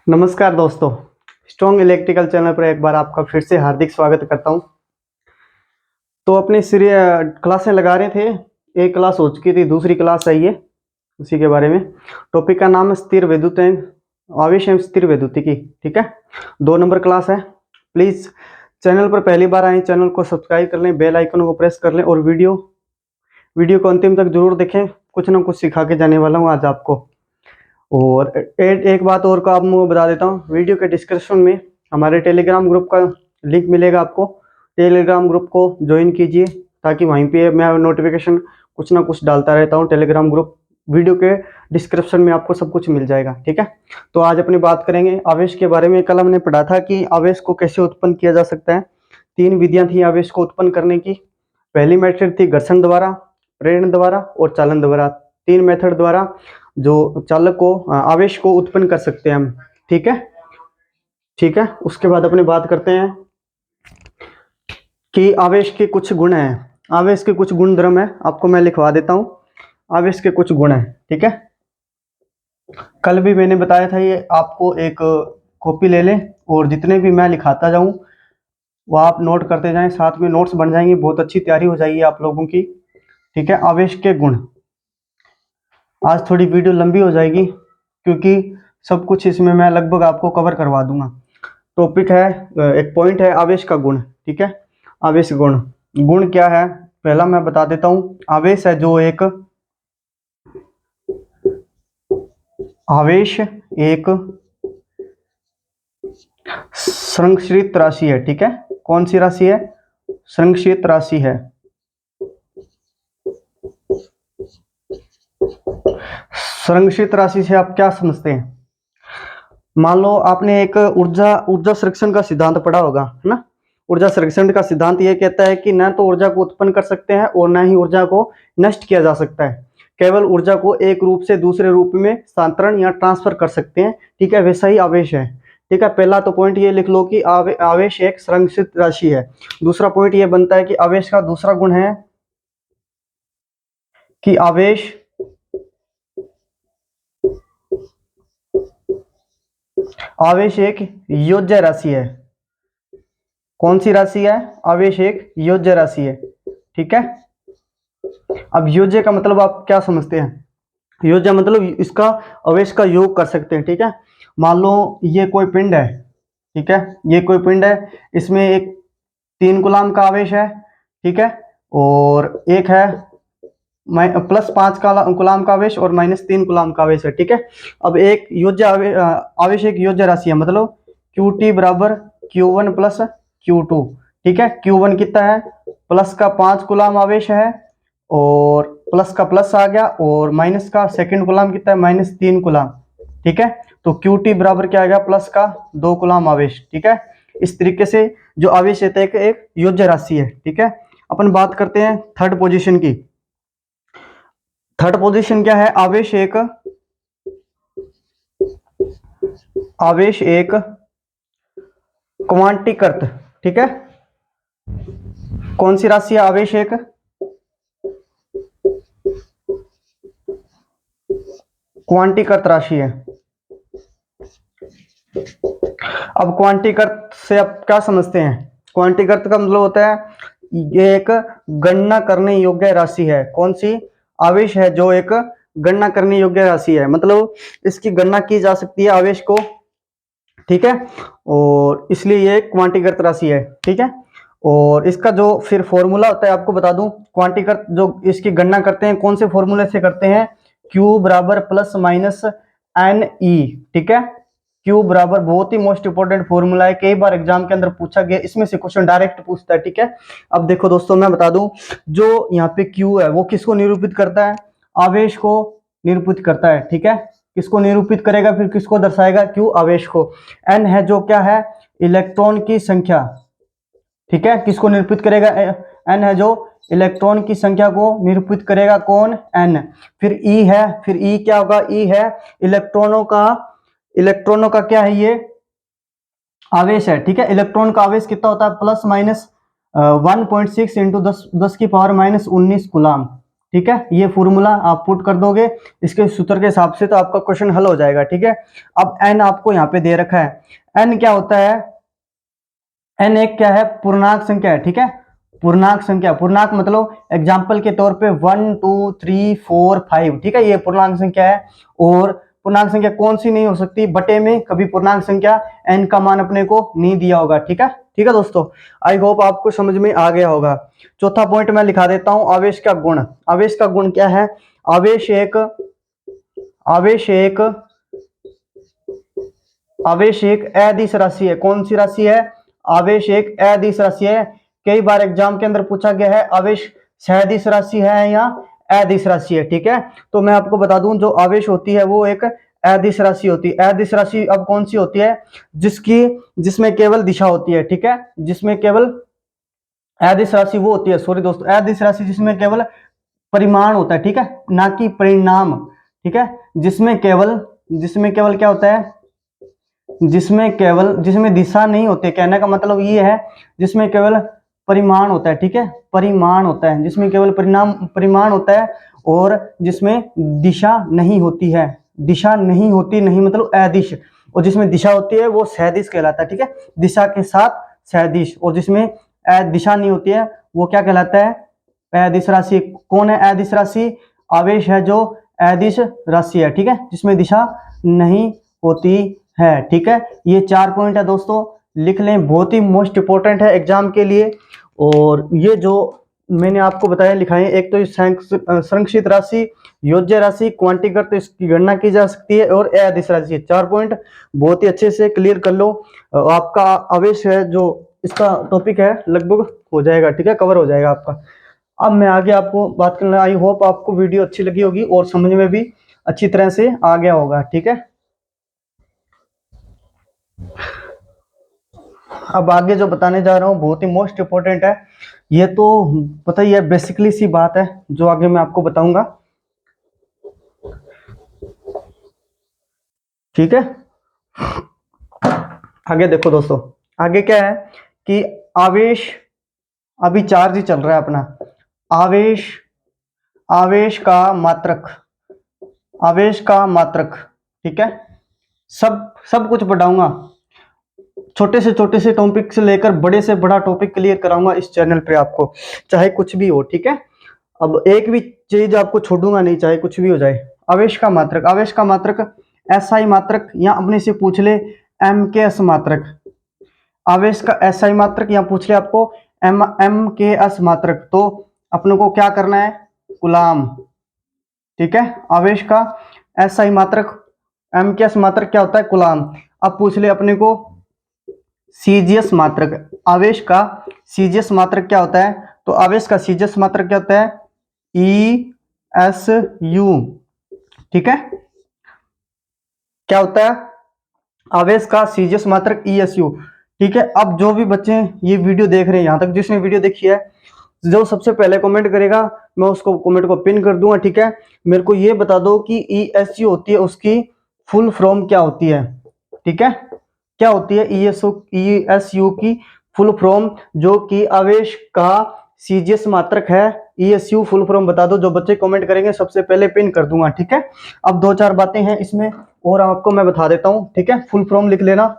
नमस्कार दोस्तों, strong electrical channel पर एक बार आपका फिर से हार्दिक स्वागत करता हूं। तो अपनी क्लासें लगा रहे थे, एक क्लास हो चुकी थी, दूसरी क्लास आई है उसी के बारे में। टॉपिक का नाम है स्थिर विद्युत आवेश एवं स्थिर विद्युतिकी। ठीक है, 2 नंबर क्लास है। प्लीज़ चैनल पर पहली बार आए चैनल को सब्सक्राइब कर लें, बेल आइकन को प्रेस कर लें और वीडियो को अंतिम तक जरूर देखें। कुछ ना कुछ सिखा के जाने वाला हूँ आज आपको। और एक बात और को आप मुझे बता देता हूँ, वीडियो के डिस्क्रिप्शन में हमारे टेलीग्राम ग्रुप का लिंक मिलेगा आपको। टेलीग्राम ग्रुप को ज्वाइन कीजिए ताकि वहीं पे मैं नोटिफिकेशन कुछ ना कुछ डालता रहता हूँ। टेलीग्राम ग्रुप वीडियो के डिस्क्रिप्शन में आपको सब कुछ मिल जाएगा। ठीक है, तो आज अपनी बात करेंगे आवेश के बारे में। कल हमने पढ़ा था कि आवेश को कैसे उत्पन्न किया जा सकता है। 3 विधियां थी आवेश को उत्पन्न करने की। पहली मेथड थी घर्षण द्वारा, प्रेरण द्वारा और चालन द्वारा। 3 मेथड द्वारा जो चालक को आवेश को उत्पन्न कर सकते हैं हम। ठीक है, ठीक है। उसके बाद अपने बात करते हैं कि आवेश के कुछ गुण हैं। आवेश के कुछ गुण धर्म है, आपको मैं लिखवा देता हूं। आवेश के कुछ गुण हैं। ठीक है, कल भी मैंने बताया था, ये आपको एक कॉपी ले लें और जितने भी मैं लिखाता जाऊं वो आप नोट करते जाएं, साथ में नोट्स बन जाएंगे, बहुत अच्छी तैयारी हो जाएगी आप लोगों की। ठीक है, आवेश के गुण। आज थोड़ी वीडियो लंबी हो जाएगी क्योंकि सब कुछ इसमें मैं लगभग आपको कवर करवा दूंगा। टॉपिक है, एक पॉइंट है आवेश का गुण। ठीक है, आवेश गुण। गुण क्या है पहला मैं बता देता हूं। आवेश है जो एक संरक्षित राशि है। ठीक है, कौन सी राशि है? संरक्षित राशि है। संरक्षित राशि से आप क्या समझते हैं? मान लो आपने एक ऊर्जा संरक्षण का सिद्धांत पढ़ा होगा, है ना। ऊर्जा संरक्षण का सिद्धांत यह कहता है कि न तो ऊर्जा को उत्पन्न कर सकते हैं और न ही ऊर्जा को नष्ट किया जा सकता है। केवल ऊर्जा को एक रूप से दूसरे रूप में स्थानांतरण या ट्रांसफर कर सकते हैं। ठीक है, वैसा ही आवेश है। ठीक है, पहला तो पॉइंट ये लिख लो कि आवेश एक संरक्षित राशि है। दूसरा पॉइंट ये बनता है कि आवेश का दूसरा गुण है कि आवेश एक योज्य राशि है। कौन सी राशि है? आवेश एक योज्य राशि है। ठीक है, अब योज्य का मतलब आप क्या समझते हैं? योज्य मतलब इसका आवेश का योग कर सकते हैं। ठीक है, मान लो ये कोई पिंड है। ठीक है, ये कोई पिंड है, इसमें एक 3 कूलाम का आवेश है। ठीक है, और एक है +5 कूलाम का आवेश और -3 कूलाम का आवेश है। ठीक है, अब एक योज्य आवेश एक योज्य राशि है, मतलब QT बराबर Q1 प्लस Q2। ठीक है, Q1 कितना है? प्लस का 5 कूलाम आवेश है और प्लस का प्लस आ गया, और माइनस का सेकंड कूलाम कितना है? -3 कूलाम। ठीक है, तो QT बराबर क्या आ गया? प्लस का 2 कूलाम आवेश। ठीक है, इस तरीके से जो आवेश है एक योज्य राशि है। ठीक है, अपन बात करते हैं थर्ड पोजीशन की। थर्ड पोजीशन क्या है? आवेश एक क्वांटीकृत। ठीक है, कौन सी राशि है? आवेश एक क्वांटीकृत राशि है। अब क्वांटीकृत से आप क्या समझते हैं? क्वांटीकृत का मतलब होता है ये एक गणना करने योग्य राशि है। कौन सी? आवेश है जो एक गणना करने योग्य राशि है, मतलब इसकी गणना की जा सकती है आवेश को। ठीक है, और इसलिए ये क्वांटीकृत राशि है। ठीक है, और इसका जो फिर फॉर्मूला होता है आपको बता दूं। क्वांटीकृत जो इसकी गणना करते हैं कौन से फॉर्मूले से करते हैं? Q बराबर +-NE। ठीक है, Q बराबर बहुत ही मोस्ट इंपोर्टेंट फॉर्मूला है, कई बार एग्जाम के अंदर पूछा गया, इसमें से क्वेश्चन डायरेक्ट पूछता है। ठीक है, अब देखो दोस्तों मैं बता दूं, जो यहाँ पे Q है वो किसको निरूपित करता है? आवेश को निरूपित करता है। ठीक है, किसको निरूपित करेगा? फिर किसको दर्शाएगा? Q आवेश को। N है जो क्या है? इलेक्ट्रॉन की संख्या। ठीक है, किसको निरूपित करेगा? N है जो इलेक्ट्रॉन की संख्या को निरूपित करेगा। कौन? N। फिर E है, फिर E क्या होगा? E है इलेक्ट्रॉनों का क्या है? ये आवेश है। ठीक है, इलेक्ट्रॉन का आवेश कितना होता है? +-1.6 × 10⁻19 कूलाम। ठीक है, ये फॉर्मूला आप पुट कर दोगे इसके सूत्र के हिसाब से तो आपका क्वेश्चन हल हो जाएगा। ठीक है, अब n आपको यहाँ पे दे रखा है, n क्या होता है, n एक क्या है, पूर्णांक संख्या है। ठीक है, पूर्णांक संख्या, पूर्णांक मतलब एग्जाम्पल के तौर पे 1 2 3 4 5। ठीक है, ये पूर्णांक संख्या है। और पूर्णांक संख्या कौन सी नहीं हो सकती, बटे में कभी पूर्णांक संख्या n का मान अपने को नहीं दिया होगा। ठीक है, ठीक है दोस्तों, आई होप आपको समझ में आ गया होगा। चौथा पॉइंट मैं लिखा देता हूं, आवेश का गुण। आवेश का गुण क्या है, आवेश एक अदिश राशि है। कौन सी राशि है, आवेश एक अदिश राशि है। कई बार एग्जाम के अंदर पूछा गया है आवेश सदिश राशि है या अदिश राशि है। ठीक है, तो मैं आपको बता दूं जो आवेश होती है वो एक अदिश राशि होती है। अदिश राशि अब कौन सी होती है, जिसमें केवल दिशा होती है। ठीक है, जिसमें केवल अदिश राशि वो होती है, सॉरी दोस्तों, अदिश राशि जिसमें केवल परिमाण होता है। ठीक है, ना कि परिणाम। ठीक है, जिसमें केवल क्या होता है, जिसमें दिशा नहीं होती। कहने का मतलब ये है जिसमें केवल परिमाण होता है। ठीक है, परिमाण होता है, जिसमें केवल परिमाण होता है और जिसमें दिशा नहीं होती है। दिशा नहीं होती, नहीं मतलब अदिश, और जिसमें दिशा होती है वो सदिश कहलाता है। ठीक है, दिशा के साथ सदिश, और जिसमें दिशा नहीं होती है वो क्या कहलाता है, अदिश राशि। कौन है अदिश राशि, आवेश है जो अदिश राशि है। ठीक है, जिसमें दिशा नहीं होती है। ठीक है, ये 4 पॉइंट है दोस्तों, लिख लें, बहुत ही मोस्ट इंपोर्टेंट है एग्जाम के लिए। और ये जो मैंने आपको बताया लिखाए, एक तो संरक्षित राशि, योज्य राशि, क्वांटीकृत तो इसकी गणना की जा सकती है, और अदिश राशि। 4 पॉइंट बहुत ही अच्छे से क्लियर कर लो, आपका आवेश है जो इसका टॉपिक है लगभग हो जाएगा। ठीक है, कवर हो जाएगा आपका। अब मैं आगे आपको बात करना, आई होप आपको वीडियो अच्छी लगी होगी और समझ में भी अच्छी तरह से आ गया होगा। ठीक है, अब आगे जो बताने जा रहा हूँ बहुत ही मोस्ट इंपोर्टेंट है, ये तो पता ही है, बेसिकली सी बात है जो आगे मैं आपको बताऊंगा। ठीक है, आगे देखो दोस्तों, आगे क्या है कि आवेश, अभी चार्ज ही चल रहा है अपना, आवेश का मात्रक, ठीक है, सब कुछ पढ़ाऊंगा, छोटे से टॉपिक से लेकर बड़े से बड़ा टॉपिक क्लियर कराऊंगा इस चैनल पे आपको, चाहे कुछ भी हो। ठीक है, अब एक भी चीज आपको छोड़ूंगा नहीं, चाहे कुछ भी हो जाए। आवेश का मात्रक एसआई मात्रक, या अपने से पूछ ले एम के एस मात्रक। आवेश का एसआई मात्रक या पूछ ले आपको एम के एस मात्रक, तो अपने को क्या करना है, कूलाम। ठीक है, आवेश का एसआई मात्रक, एम के एस मात्रक क्या होता है, कूलाम। अब पूछ ले अपने को सीजीएस मात्रक, आवेश का सीजीएस मात्रक क्या होता है, तो आवेश का सीजीएस मात्रक क्या होता है, ई एस यू। ठीक है, क्या होता है आवेश का सीजीएस मात्रक, ई एस यू। ठीक है, अब जो भी बच्चे ये वीडियो देख रहे हैं, यहां तक जिसने वीडियो देखी है, जो सबसे पहले कमेंट करेगा मैं उसको कमेंट को पिन कर दूंगा। ठीक है, मेरे को ये बता दो कि ई एस यू होती है, उसकी फुल फॉर्म क्या होती है। ठीक है, क्या होती है ई एस यू की फुल फॉर्म, जो कि आवेश का सीजीएस मात्रक है। E S U full form बता दो, जो बच्चे कमेंट करेंगे सबसे पहले पिन कर दूंगा। ठीक है, अब 2-4 बातें हैं इसमें और आपको मैं बता देता हूं। ठीक है, फुल फॉर्म लिख लेना,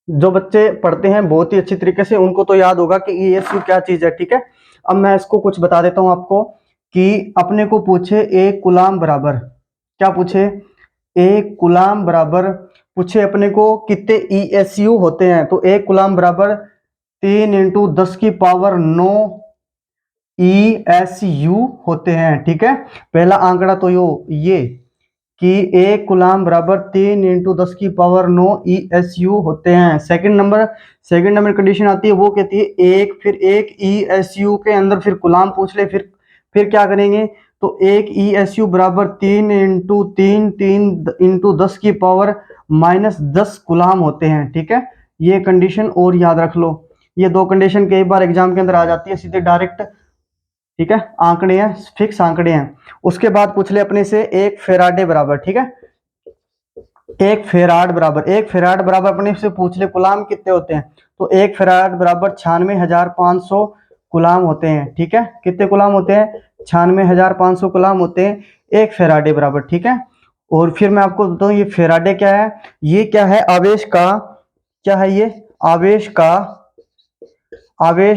जो बच्चे पढ़ते हैं बहुत ही अच्छी तरीके से उनको तो याद होगा कि ई एस यू क्या चीज है। ठीक है, अब मैं इसको कुछ बता देता हूं आपको, कि अपने को पूछे एक कूलाम बराबर, क्या पूछे, एक कूलाम बराबर, पूछे अपने को कितने ESU होते हैं, तो एक कूलाम बराबर 3 × 10⁹ ESU होते हैं। ठीक है, पहला आंकड़ा तो ये कि एक कूलाम बराबर 3 × 10⁹ ESU होते हैं। सेकंड नंबर कंडीशन आती है, वो कहती है एक, फिर एक ESU के अंदर फिर कूलाम पूछ ले, फिर क्या करेंगे, तो एक ESU बराबर 3 × 10⁻⁻10 कूलाम होते हैं। ठीक है, ये कंडीशन और याद रख लो, ये 2 कंडीशन कई बार एग्जाम के अंदर आ जाती है सीधे डायरेक्ट। ठीक है, आंकड़े हैं, फिक्स आंकड़े हैं। उसके बाद पूछ ले अपने से एक फेराडे बराबर। ठीक है, एक फेराड बराबर अपने से पूछ ले कूलाम कितने होते हैं, तो एक फेराड बराबर 96,500 गुलाम होते हैं, ठीक है। कितने गुलाम होते हैं? 96,500 गुलाम होते हैं एक फेराडे बराबर, ठीक है। और फिर मैं आपको बताऊं ये फेराडे क्या है, ये क्या है, आवेश का, क्या है ये, आवेश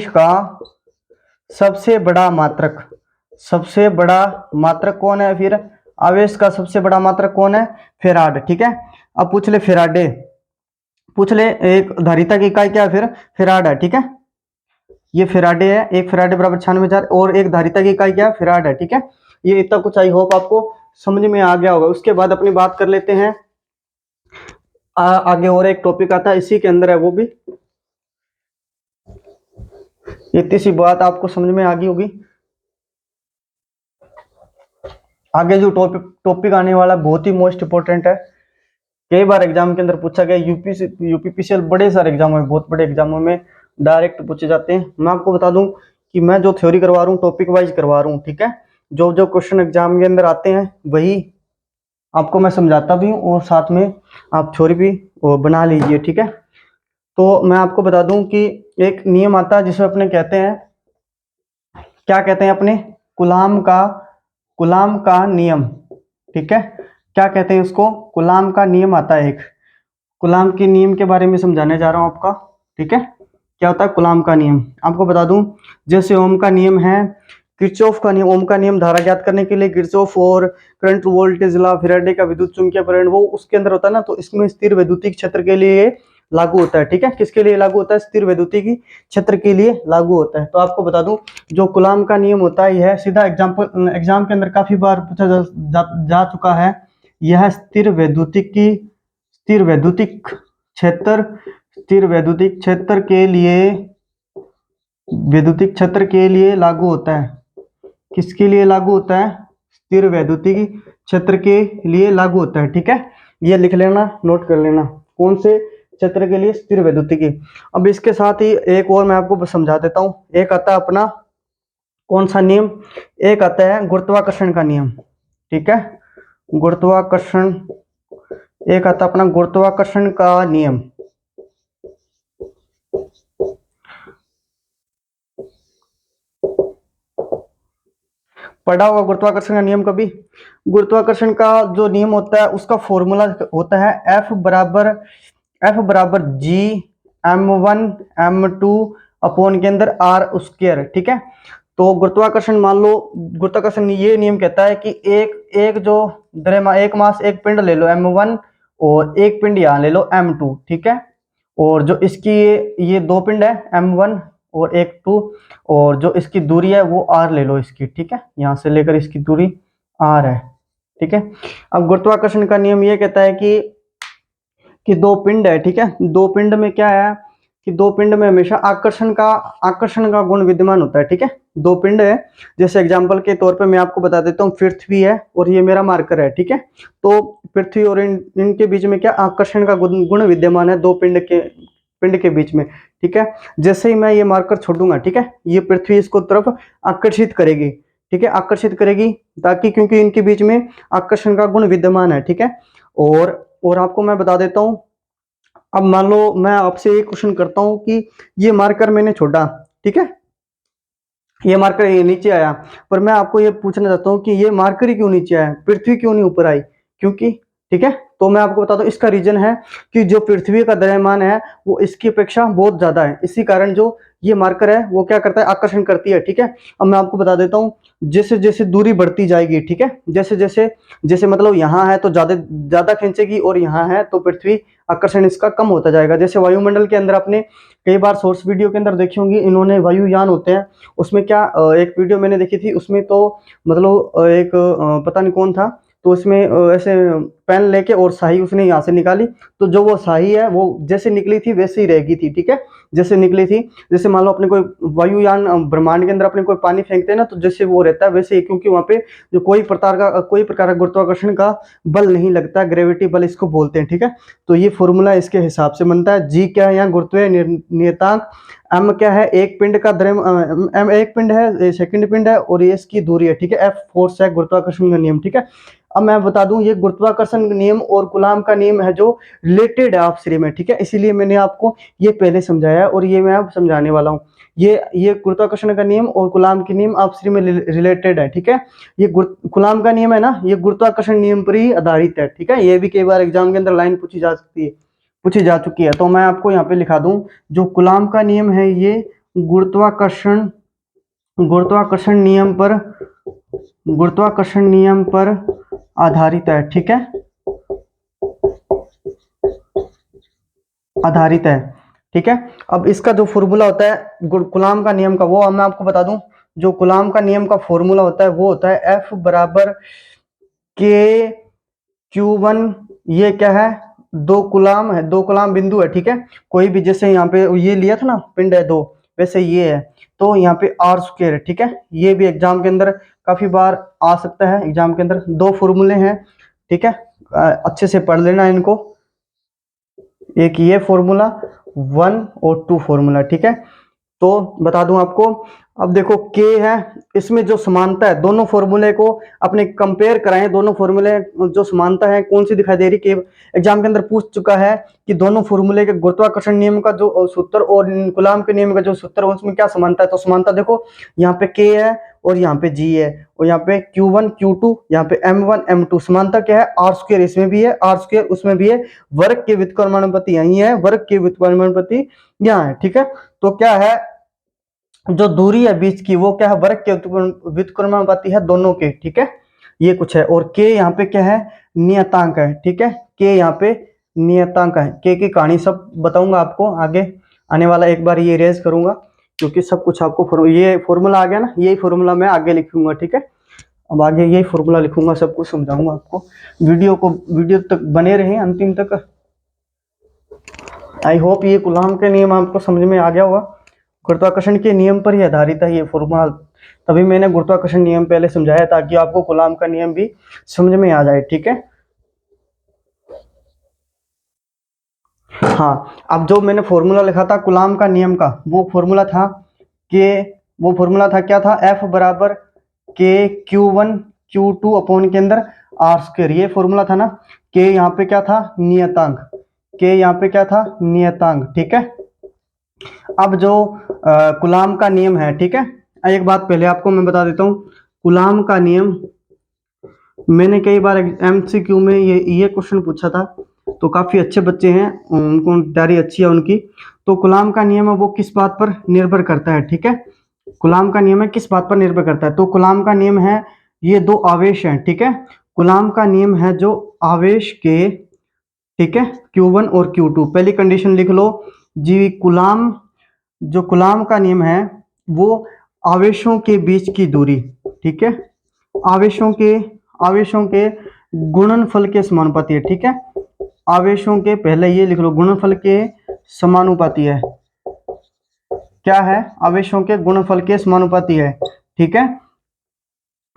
का सबसे बड़ा मात्रक। सबसे बड़ा मात्रक कौन है फिर? आवेश का सबसे बड़ा मात्रक कौन है? फेराड, ठीक है। अब पूछ ले फेराडे, पूछ ले एक धारिता की इकाई क्या है फिर? फेराड है, ठीक है। ये फेराडे है, एक फेराडे बराबर 96,000 और एक धारिता की इकाई क्या है? फेराड है, ठीक है। ये इतना कुछ आई होप आपको समझ में आ गया होगा। उसके बाद अपनी बात कर लेते हैं आगे और एक टॉपिक आता है इसी के अंदर है, वो भी इतनी सी बात आपको समझ में आ गई होगी। आगे जो टॉपिक आने वाला बहुत ही मोस्ट इंपोर्टेंट है, कई बार एग्जाम के अंदर पूछा गया, यूपीपीसीएल बड़े सारे एग्जामों में, बहुत बड़े एग्जामों में डायरेक्ट पूछे जाते हैं। मैं आपको बता दूं कि मैं जो थ्योरी करवा रहा हूँ टॉपिक वाइज करवा रहा हूँ, ठीक है। जो जो क्वेश्चन एग्जाम के अंदर आते हैं वही आपको मैं समझाता भी हूँ और साथ में आप थ्योरी भी बना लीजिए, ठीक है। तो मैं आपको बता दूं कि एक नियम आता है जिसमें अपने कहते हैं, क्या कहते हैं अपने? गुलाम का नियम, ठीक है। क्या कहते हैं उसको? गुलाम का नियम आता है एक। गुलाम के नियम के बारे में समझाने जा रहा हूं आपका, ठीक है। क्या होता है गुलाम का नियम? आपको बता दूं, जैसे ओम का नियम है, किरचॉफ का नियम, ओम का नियम धारा ज्ञात करने के लिए किरचॉफ और करंट वोल्टेज लॉ, फैराडे का विद्युत चुंबकीय प्रेरण, वो उसके अंदर होता है ना, तो इसमें स्थिर वैद्युतिक क्षेत्र के लिए लागू होता है, ठीक है। किसके लिए लागू होता है? स्थिर वैद्युतिक क्षेत्र के लिए लागू होता है। तो आपको बता दूं जो गुलाम का नियम होता है यह सीधा एग्जाम के अंदर काफी बार पूछा जा चुका है। यह स्थिर वैद्युतिक क्षेत्र के लिए लागू होता है। किसके लिए लागू होता है? स्थिर वैद्युतिक क्षेत्र के लिए लागू होता है, ठीक है। ये लिख लेना, नोट कर लेना, कौन से क्षेत्र के लिए? स्थिर वैद्युतिकी। अब इसके साथ ही एक और मैं आपको समझा देता हूं। एक आता है अपना कौन सा नियम? एक आता है गुरुत्वाकर्षण का नियम, ठीक है। गुरुत्वाकर्षण, एक आता अपना गुरुत्वाकर्षण का नियम। पढ़ा होगा गुरुत्वाकर्षण का नियम कभी? गुरुत्वाकर्षण का जो नियम होता है उसका फॉर्मूला होता है एफ बराबर जी m1 m2 अपॉन के अंदर आर स्क्वायर, ठीक है। तो गुरुत्वाकर्षण मान लो, गुरुत्वाकर्षण ये नियम कहता है कि एक जो द्रव्यमान, एक मास, एक पिंड ले लो m1 और एक पिंड यहाँ ले लो m2, ठीक है। और जो इसकी ये दो पिंड है m1 और एक 2, और जो इसकी दूरी है वो r ले लो इसकी, ठीक है। यहाँ से लेकर इसकी दूरी r है, ठीक है। अब गुरुत्वाकर्षण का नियम ये कहता है कि दो पिंड है, ठीक है। दो पिंड में क्या है कि दो पिंड में हमेशा आकर्षण का गुण विद्यमान होता है, ठीक है। दो पिंड है, जैसे एग्जांपल के तौर पे मैं आपको बता देता हूँ, पृथ्वी है और ये मेरा मार्कर है, ठीक है। तो पृथ्वी और इनके बीच में क्या आकर्षण का गुण विद्यमान है, दो पिंड के बीच में, ठीक है। जैसे ही मैं ये मार्कर छोड़ूंगा, ठीक है, ये पृथ्वी इसको तरफ आकर्षित करेगी, ठीक है, आकर्षित करेगी, ताकि क्योंकि इनके बीच में आकर्षण का गुण विद्यमान है, ठीक है। और आपको मैं बता देता हूं, अब मान लो मैं आपसे एक क्वेश्चन करता हूं कि ये मार्कर मैंने छोड़ा, ठीक है, ये मार्कर ये नीचे आया, पर मैं आपको ये पूछना चाहता हूँ कि ये मार्कर ही क्यों नीचे आया, पृथ्वी क्यों नहीं ऊपर आई? क्योंकि, ठीक है, तो मैं आपको बता दूं इसका रीजन है कि जो पृथ्वी का द्रव्यमान है वो इसकी अपेक्षा बहुत ज्यादा है, इसी कारण जो ये मार्कर है वो क्या करता है, आकर्षण करती है, ठीक है। अब मैं आपको बता देता हूँ, जैसे जैसे दूरी बढ़ती जाएगी, ठीक है, जैसे जैसे जैसे मतलब यहाँ है तो ज्यादा ज्यादा खींचेगी और यहाँ है तो पृथ्वी आकर्षण इसका कम होता जाएगा। जैसे वायुमंडल के अंदर आपने कई बार सोर्स वीडियो के अंदर देखी होंगी, इन्होंने वायुयान होते हैं, उसमें क्या एक वीडियो मैंने देखी थी, उसमें तो मतलब एक पता नहीं कौन था, तो उसमें ऐसे पेन लेके और स्याही उसने यहाँ से निकाली, तो जो वो स्याही है वो जैसे निकली थी वैसे ही रहेगी थी, ठीक है, जैसे निकली थी। जैसे मान लो अपने कोई वायुयान ब्रह्मांड के अंदर अपने कोई पानी फेंकते हैं ना, तो जैसे वो रहता है वैसे ही, क्योंकि वहाँ पे जो कोई प्रकार का गुरुत्वाकर्षण का बल नहीं लगता, ग्रेविटी बल इसको बोलते हैं, ठीक है। तो ये फॉर्मूला इसके हिसाब से बनता है। जी क्या है यहाँ गुरुत्वीय नियतांक, एम क्या है एक पिंड का एम एक पिंड है, सेकंड पिंड है, और ये इसकी दूरी है, ठीक है, एफ फोर्स है, गुरुत्वाकर्षण का नियम, ठीक है। अब मैं बता दूं ये गुरुत्वाकर्षण नियम और कूलॉम का नियम है जो रिलेटेड है आपस में, ठीक है, इसीलिए मैंने आपको ये पहले समझाया और ये मैं अब समझाने वाला हूँ। ये गुरुत्वाकर्षण का नियम और कूलाम के नियम आपस में रिलेटेड है, ठीक है। ये कूलाम का नियम है ना, ये गुरुत्वाकर्षण नियम पर ही आधारित है, ठीक है। ये भी कई बार एग्जाम के अंदर लाइन पूछी जा सकती है, पूछी जा चुकी है। तो मैं आपको यहाँ पे लिखा दूं, जो कूलाम का नियम है ये गुरुत्वाकर्षण गुरुत्वाकर्षण नियम पर आधारित है, ठीक है, आधारित है, ठीक है। अब इसका जो फॉर्मूला होता है कूलाम का नियम का, वो मैं आपको बता दूं। जो कूलाम का नियम का फॉर्मूला होता है वो होता है F बराबर के Q1। ये क्या है, दो कूलाम है, दो कूलाम बिंदु है, ठीक है। कोई भी, जैसे यहाँ पे ये लिया था ना, पिंड है दो, वैसे ये है, तो यहाँ पे आर स्क्वायर है, ठीक है। ये भी एग्जाम के अंदर काफी बार आ सकता है। एग्जाम के अंदर दो फॉर्मूले हैं, ठीक है, अच्छे से पढ़ लेना इनको। एक ये फॉर्मूला 1 और 2 फॉर्मूला, ठीक है। तो बता दूं आपको, अब देखो के है, इसमें जो समानता है, दोनों फॉर्मूले को अपने कंपेयर कराएं, दोनों फॉर्मूले जो समानता है कौन सी दिखाई दे रही, कि एग्जाम के अंदर पूछ चुका है कि दोनों फॉर्मूले के गुरुत्वाकर्षण नियम का जो सूत्र और कूलाम के नियम का जो सूत्र है उसमें क्या समानता है। तो समानता देखो, यहाँ पे के है और यहाँ पे जी है, और यहाँ पे Q1 Q2, यहाँ पे M1 M2। समानता क्या है, आर स्क्वायर इसमें भी है, आर स्क्वायर उसमें भी है, वर्ग के व्युत्क्रमानुपाती यही है, वर्ग के व्युत्क्रमानुपाती यहाँ है, ठीक है। तो क्या है, जो दूरी है बीच की वो क्या है, वर्ग के व्युत्क्रमानुपाती है दोनों के, ठीक है। ये कुछ है, और के यहाँ पे क्या है, नियतांक है, ठीक है। के यहाँ पे नियतांक है। के की कहानी सब बताऊंगा आपको आगे आने वाला, एक बार ये रेज करूंगा, क्योंकि सब कुछ आपको ये फॉर्मूला आ गया ना, यही फॉर्मूला मैं आगे लिखूंगा, ठीक है। अब आगे यही फॉर्मूला लिखूंगा, सब कुछ समझाऊंगा आपको। वीडियो तक बने रहे अंतिम तक। आई होप ये कूलाम के नियम आपको समझ में आ गया होगा। गुरुत्वाकर्षण के नियम पर ही आधारित है ये फॉर्मूला, तभी मैंने गुरुत्वाकर्षण नियम पहले समझाया, ताकि आपको कूलाम का नियम भी समझ में आ जाए, ठीक है। हाँ, अब जो मैंने फॉर्मूला लिखा था कूलाम का नियम का, वो फॉर्मूला था क्या था, F बराबर के Q1 Q2 अपॉन के अंदर आर स्क्वायर। ये फॉर्मूला था ना। के यहाँ पे क्या था, नियतांक, के यहाँ पे क्या था, नियतांक, ठीक है। अब जो कूलाम का नियम है, ठीक है, एक बात पहले आपको मैं बता देता हूँ। कूलाम का नियम मैंने कई बार MCQ में ये क्वेश्चन पूछा था, तो काफी अच्छे बच्चे हैं, उनको तैयारी अच्छी है उनकी। तो कूलाम का नियम है वो किस बात पर निर्भर करता है, ठीक है। कूलाम का नियम है किस बात पर निर्भर करता है, तो कूलाम का नियम है, ये दो आवेश हैं, ठीक है। कूलाम का नियम है जो आवेश के, ठीक है, Q1 और Q2। पहली कंडीशन लिख लो जी, जो कूलाम का नियम है वो आवेशों के बीच की दूरी, ठीक है, आवेशों के गुणनफल के समानुपाती है, ठीक है। आवेशों के, पहले ये लिख लो, गुणनफल के समानुपाती है। क्या है, आवेशों के गुणनफल के समानुपाती है, ठीक है,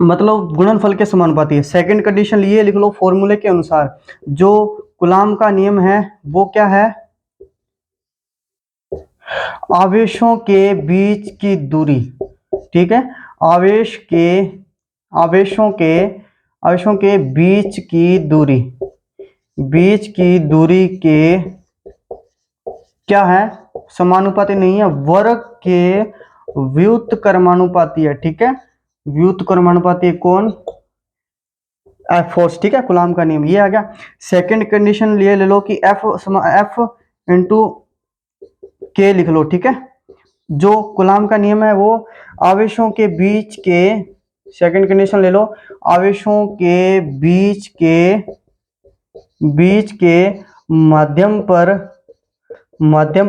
मतलब गुणनफल के समानुपाती है। सेकंड कंडीशन ये लिख लो, फॉर्मूले के अनुसार जो कूलाम का नियम है वो क्या है, आवेशों के बीच की दूरी, ठीक है, आवेशों के बीच की दूरी के क्या है, समानुपाती नहीं है, वर्ग के व्युत्क्रमानुपाती है, ठीक है। व्युत्क्रमानुपाती कौन, एफ फोर्स, ठीक है, कूलाम का नियम ये आ गया। सेकंड कंडीशन ये ले लो कि एफ इंटू के लिख लो, ठीक है। जो कूलाम का नियम है वो आवेशों के बीच के, सेकंड कंडीशन ले लो, आवेशों के बीच के माध्यम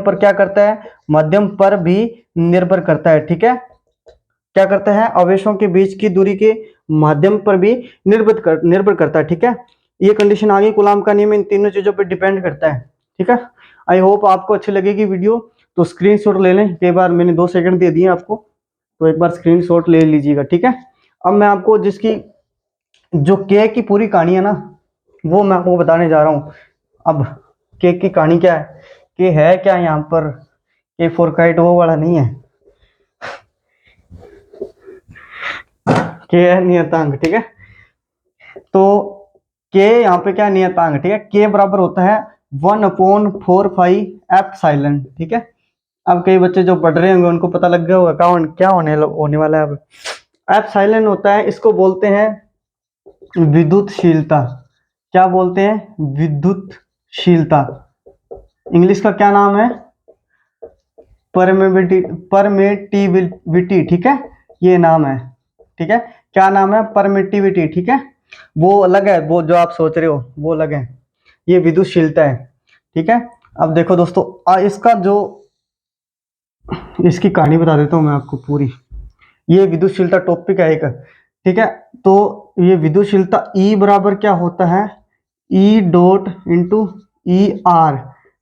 पर क्या करता है, माध्यम पर भी निर्भर करता है, ठीक है। क्या करता है, आवेशों के बीच की दूरी के माध्यम पर भी निर्भर करता है, ठीक है। ये कंडीशन आ गई, कूलाम का नियम इन तीनों चीजों पर डिपेंड करता है, ठीक है। आई होप आपको अच्छी लगेगी वीडियो, तो स्क्रीनशॉट ले लें। कई बार मैंने 2 सेकंड दे दिए आपको, तो एक बार स्क्रीनशॉट ले लीजिएगा, ठीक है। अब मैं आपको जिसकी जो के की पूरी कहानी है ना, वो मैं आपको बताने जा रहा हूँ। अब के की कहानी क्या है, के है क्या यहाँ पर, के फॉर काइट वो वाला नहीं है, के है नियतांक, ठीक है। तो के यहाँ पे क्या नियतांक, ठीक है। के बराबर होता है 1/4 पाई एप्सिलॉन, ठीक है। अब कई बच्चे जो पढ़ रहे होंगे उनको पता लग गया होगा क्या होने वाला है। अब एप्सिलॉन होता है, इसको बोलते हैं विद्युतशीलता। क्या बोलते हैं? विद्युतशीलता। इंग्लिश का क्या नाम है? परमिटिविटी। ठीक है, ये नाम है। ठीक है, क्या नाम है? परमिटिविटी। ठीक है, वो अलग है, वो जो आप सोच रहे हो वो अलग है, ये विद्युतशीलता है। ठीक है, अब देखो दोस्तों, इसका जो इसकी कहानी बता देता हूँ मैं आपको पूरी। ये विद्युतशीलता टॉपिक है एक। ठीक है, तो ये विद्युतशीलता ई बराबर क्या होता है? E dot into E R.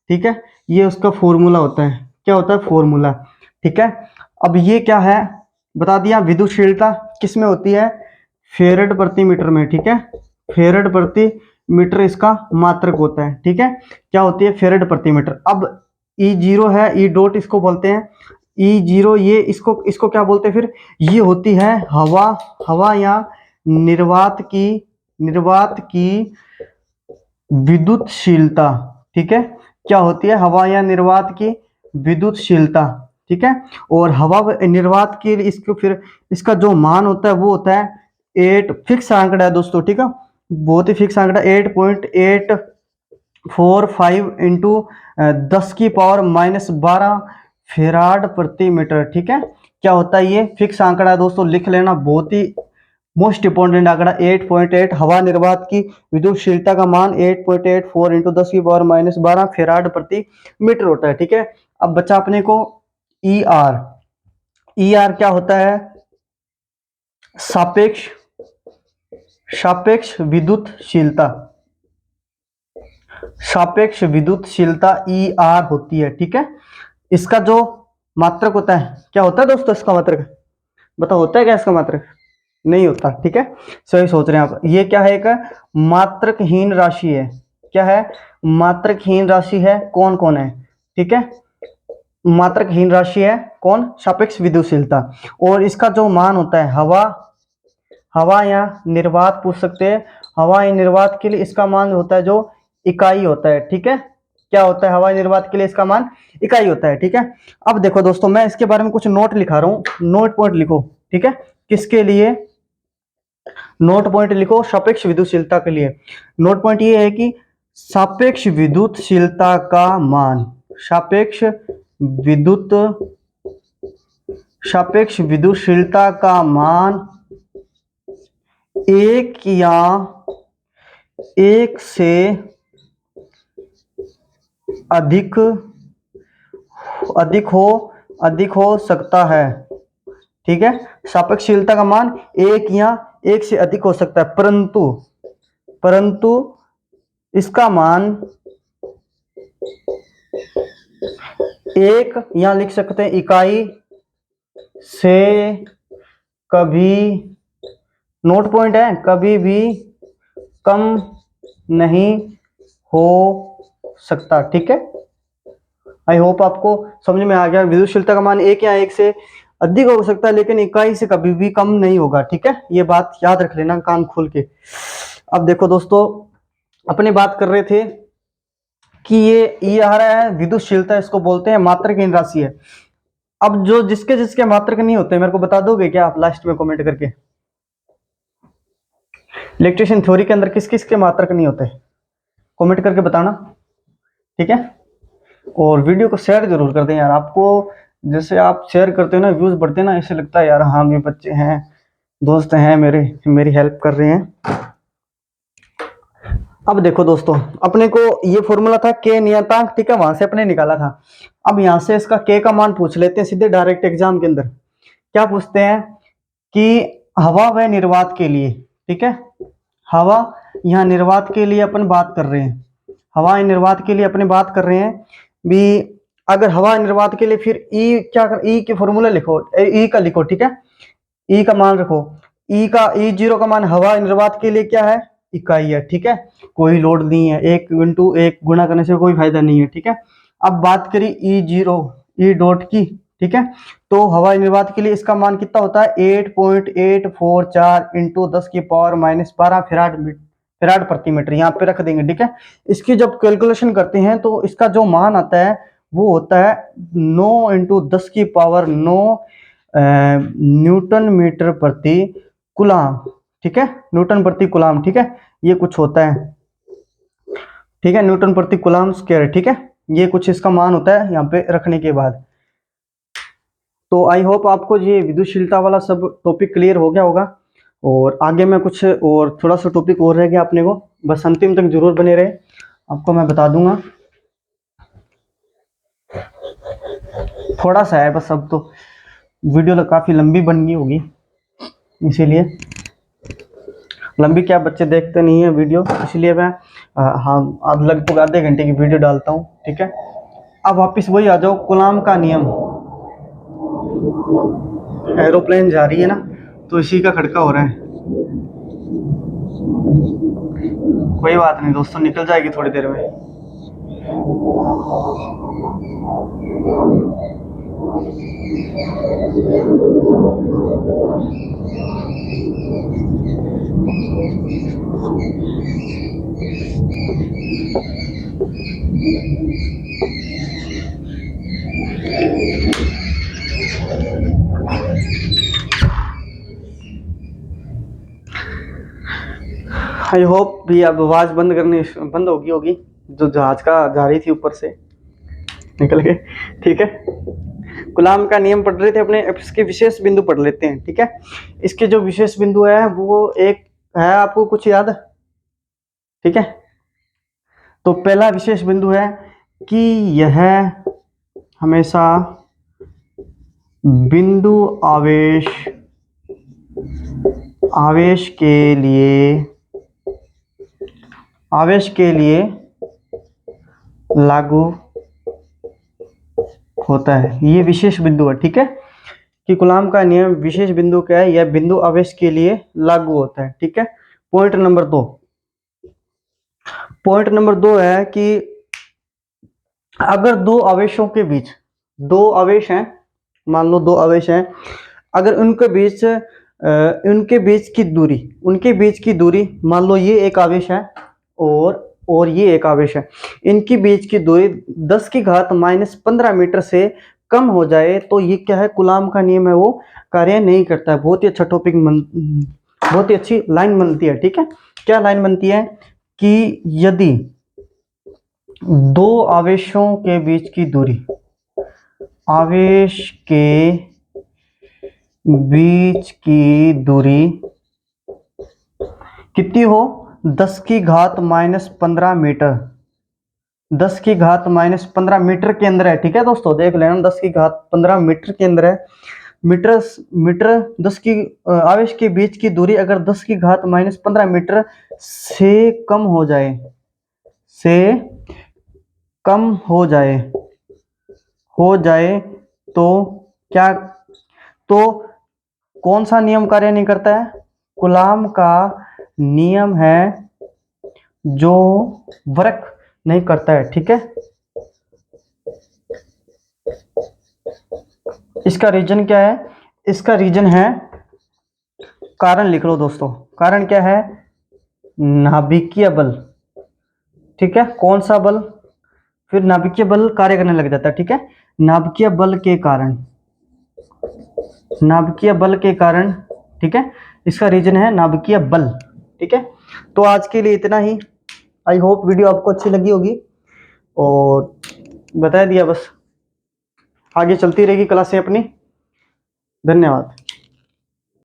ठीक है, ये उसका फॉर्मूला होता है। क्या होता है? फॉर्मूला। ठीक है, अब ये क्या है बता दिया। विद्युतशीलता किस में होती है? फेरेड प्रति मीटर में। ठीक है, फेरेड प्रति मीटर इसका मात्रक होता है। ठीक है, क्या होती है? फेरेड प्रति मीटर। अब ई जीरो है, ई डॉट इसको बोलते हैं, ई जीरो, ये इसको इसको क्या बोलते हैं फिर? ये होती है हवा, हवा या निर्वात की विद्युतशीलता। ठीक है, क्या होती है? हवा या निर्वात की विद्युतशीलता। ठीक है, और हवा व निर्वात के लिए इसको फिर इसका जो मान होता है वो होता है 8, फिक्स आंकड़ा है दोस्तों। ठीक है, बहुत ही फिक्स आंकड़ा, 8.845 इंटू 10⁻⁻12 फेराड प्रति मीटर। ठीक है, क्या होता है? ये फिक्स आंकड़ा है दोस्तों, लिख लेना, बहुत ही मोस्ट इंपॉर्टेंट आंकड़ा। 8.8 हवा निर्वात की विद्युतशीलता का मान 8.84 इंटू 10⁻12 फेराड प्रति मीटर होता है। ठीक है, अब बचा अपने को ई आर। ई आर क्या होता है? सापेक्ष सापेक्ष विद्युतशीलता। सापेक्ष विद्युतशीलता ई आर होती है। ठीक है, इसका जो मात्रक होता है, क्या होता है दोस्तों इसका मात्रक? बताओ, होता है क्या इसका मात्रक? नहीं होता। ठीक है, सही सोच रहे हैं आप। ये क्या है? एक मात्रकहीन राशि है। क्या है? मात्रकहीन राशि है। कौन कौन है? ठीक है, मात्रकहीन राशि है कौन? सापेक्ष विद्युतशीलता। और इसका जो मान होता है, हवा या निर्वात पूछ सकते हैं। हवा या निर्वात के लिए इसका मान होता है जो इकाई होता है। ठीक है, क्या होता है? हवा निर्वात के लिए इसका मान इकाई होता है। ठीक है, अब देखो दोस्तों, मैं इसके बारे में कुछ नोट लिखा रहा हूँ, नोट पॉइंट लिखो। ठीक है, किसके लिए नोट पॉइंट लिखो? सापेक्ष विद्युतशीलता के लिए। नोट पॉइंट ये है कि सापेक्ष विद्युतशीलता का मान, सापेक्ष विद्युतशीलता का मान एक या एक से अधिक हो सकता है। ठीक है, सापेक्षशीलता का मान एक या एक से अधिक हो सकता है, परंतु इसका मान एक, या लिख सकते हैं इकाई से कभी, नोट पॉइंट है, कभी भी कम नहीं हो सकता। ठीक है, आई होप आपको समझ में आ गया। विद्युतशीलता का मान एक या एक से अधिक हो सकता है, लेकिन इकाई से कभी भी कम नहीं होगा। ठीक है, ये बात याद रख लेना कान खोल के। अब देखो दोस्तों, अपनी बात कर रहे थे कि ये आ रहा है विद्युतशीलता, इसको बोलते हैं मात्रकहीन राशि है। अब जो जिसके जिसके मात्रक नहीं होते, मेरे को बता दोगे क्या आप लास्ट में कमेंट करके? इलेक्ट्रिशियन थ्योरी के अंदर किस किस के मात्रक नहीं होते? कमेंट करके बताना। ठीक है, और वीडियो को शेयर जरूर कर दें यार। आपको जैसे आप शेयर करते हो ना, व्यूज बढ़ते हैं ना, ऐसे लगता है यार हाँ मेरे बच्चे हैं, दोस्त हैं मेरी हेल्प कर रहे हैं। अब देखो दोस्तों, अपने को ये फॉर्मूला था के नियतांक। ठीक है, वहां से अपने निकाला था। अब यहां से इसका के का मान पूछ लेते हैं सीधे डायरेक्ट एग्जाम के अंदर। क्या पूछते हैं कि हवा व निर्वात के लिए, ठीक है, हवा यहाँ निर्वात के लिए अपन बात कर रहे हैं, हवा निर्वात के लिए अपने बात कर रहे हैं भी। अगर हवा निर्वात के लिए फिर ई क्या कर, ई के फॉर्मूला लिखो, ई का लिखो। ठीक है, ई का मान रखो, ई जीरो का मान हवा निर्वात के लिए क्या है? इकाई है। ठीक है, कोई लोड नहीं है, एक इंटू एक गुणा करने से कोई फायदा नहीं है। ठीक है, अब बात करी ई जीरो ई डॉट की। ठीक है, तो हवा निर्वात के लिए इसका मान कितना होता है? 8.844 इंटू 10⁻⁻12 फेराड प्रति मीटर, यहाँ पे रख देंगे। ठीक है, इसकी जब कैलकुलेशन करते हैं तो इसका जो मान आता है वो होता है 9 इंटू 10⁹9 न्यूटन मीटर प्रति कूलाम, ठीक है, न्यूटन प्रति कूलाम, ठीक है, ये कुछ होता है, ठीक है, न्यूटन प्रति कूलाम स्क्वायर, ठीक है, ये कुछ इसका मान होता है यहाँ पे रखने के बाद। तो आई होप आपको ये विद्युतशीलता वाला सब टॉपिक क्लियर हो गया होगा, और आगे मैं कुछ और थोड़ा सा टॉपिक और रह गया अपने को, बस अंतिम तक जरूर बने रहे, आपको मैं बता दूंगा, थोड़ा सा है बस, अब तो वीडियो तो काफ़ी लंबी बन गई होगी, इसीलिए लंबी क्या, बच्चे देखते नहीं है वीडियो, इसलिए मैं हाँ अब लगभग आधे घंटे की वीडियो डालता हूँ, ठीक है। अब वापस वही आ जाओ, कूलाम का नियम, एरोप्लेन जा रही है ना, तो इसी का खड़का हो रहा है, कोई बात नहीं दोस्तों, निकल जाएगी थोड़ी देर में। आई होप भी अब आवाज बंद होगी, जो जहाज का जा रही थी ऊपर से निकल के, ठीक है। कूलाम का नियम पढ़ रहे थे अपने, इसके विशेष बिंदु पढ़ लेते हैं, ठीक है। इसके जो विशेष बिंदु है वो एक है, आपको कुछ याद, ठीक है। तो पहला विशेष बिंदु है कि यह हमेशा बिंदु आवेश के लिए लागू होता है, ये विशेष बिंदु है, ठीक है, कि कूलाम का नियम विशेष बिंदु क्या है, यह बिंदु आवेश के लिए लागू होता है, ठीक है। पॉइंट नंबर दो है कि अगर दो आवेशों के बीच, दो आवेश हैं, मान लो दो आवेश हैं, अगर उनके बीच की दूरी मान लो ये एक आवेश है और ये एक आवेश है, इनकी बीच की दूरी 10⁻⁻15 मीटर से कम हो जाए तो ये क्या है, कूलाम का नियम है वो कार्य नहीं करता है। बहुत ही अच्छा टॉपिक, बहुत ही अच्छी लाइन बनती है, ठीक है। क्या लाइन बनती है कि यदि दो आवेशों के बीच की दूरी, आवेश के बीच की दूरी कितनी हो, 10⁻⁻15 मीटर, 10⁻⁻15 मीटर के अंदर है, ठीक है दोस्तों, देख लेना 10⁻15 मीटर के अंदर है। मीटर 10 की आवेश के बीच की दूरी अगर 10⁻⁻15 मीटर से कम हो जाए तो क्या, तो कौन सा नियम कार्य नहीं करता है, कूलाम का नियम है जो वर्क नहीं करता है, ठीक है। इसका रीजन क्या है, इसका रीजन है, कारण लिख लो दोस्तों, कारण क्या है, नाभिकीय बल, ठीक है। कौन सा बल, फिर नाभिकीय बल कार्य करने लग जाता है, ठीक है। नाभिकीय बल के कारण, ठीक है, इसका रीजन है नाभिकीय बल, ठीक है। तो आज के लिए इतना ही, आई होप वीडियो आपको अच्छी लगी होगी, और बता दिया, बस आगे चलती रहेगी क्लासें अपनी। धन्यवाद।